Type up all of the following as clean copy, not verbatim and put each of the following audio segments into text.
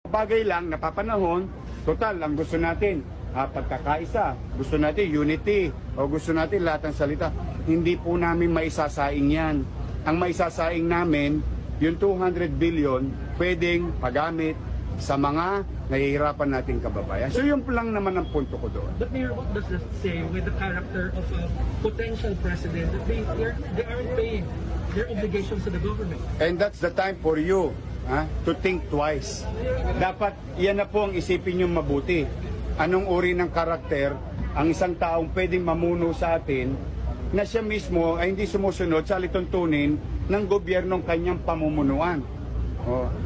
Bagay lang, napapanahon, total, ang gusto natin, pagkakaisa, gusto natin unity, o gusto natin lahat ng salita. Hindi po namin maisasaing yan. Ang maisasaing namin, yung 200 billion, pwedeng pagamit sa mga nahihirapan nating kababayan. So yun lang naman ang punto ko doon. But Mayor, what does that say with the character of a potential president that they aren't paying their obligations to the government? And that's the time for you to think twice. Dapat yan na po ang isipin nyo mabuti. Anong uri ng karakter ang isang taong pwedeng mamuno sa atin na siya mismo ay hindi sumusunod sa lituntunin ng gobyernong kanyang pamumunuan.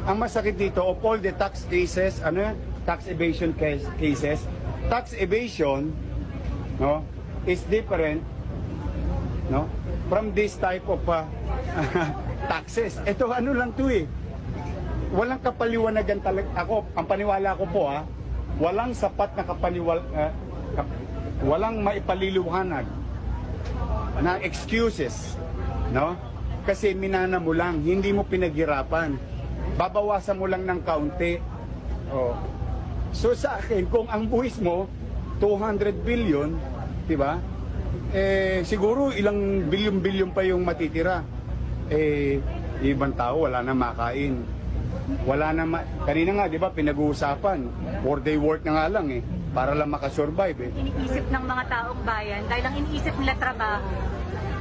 Ang masakit dito, of all the tax cases, tax evasion cases, tax evasion is different from this type of taxes. Ito ano lang to eh. Walang kapaliwanagan talaga. Ako, ang paniwala ko po walang sapat na walang maipaliliwanag na excuses, Kasi minana mo lang, hindi mo pinaghirapan. Babawasan mo lang ng kaunti. So sa akin, kung ang buwis mo 200 billion, 'di ba? Siguro ilang bilyon-bilyon pa yung matitira. Ibang tao wala na makain. Wala na kanina nga 'di ba pinag-uusapan, 4-day work na nga lang para lang makasurvive Iniisip ng mga taong bayan dahil ang iniisip nila trabaho.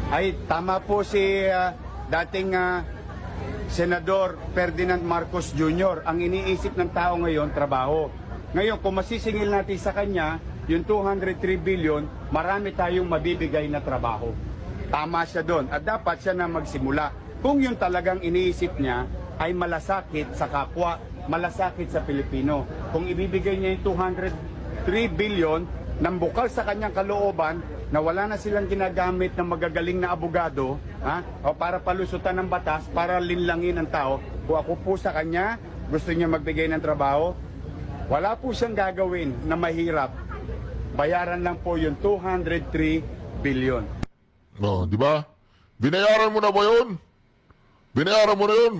Ay tama po si dating Senador Ferdinand Marcos Jr. Ang iniisip ng tao ngayon trabaho. Ngayon kung masisingil natin sa kanya yung 203 billion, marami tayong mabibigay na trabaho. Tama siya doon at dapat siya na magsimula. Kung yung talagang iniisip niya ay malasakit sa kapwa, malasakit sa Pilipino. Kung ibibigay niya yung 203 billion nang bukal sa kanyang kalooban na wala na silang ginagamit ng magagaling na abogado o para palusutan ng batas, para linlangin ang tao, kung ako po sa kanya, gusto niya magbigay ng trabaho, wala po siyang gagawin na mahirap. Bayaran lang po yung 203 billion. Di ba? Binayaran mo na ba yun? Binayaran mo na yun.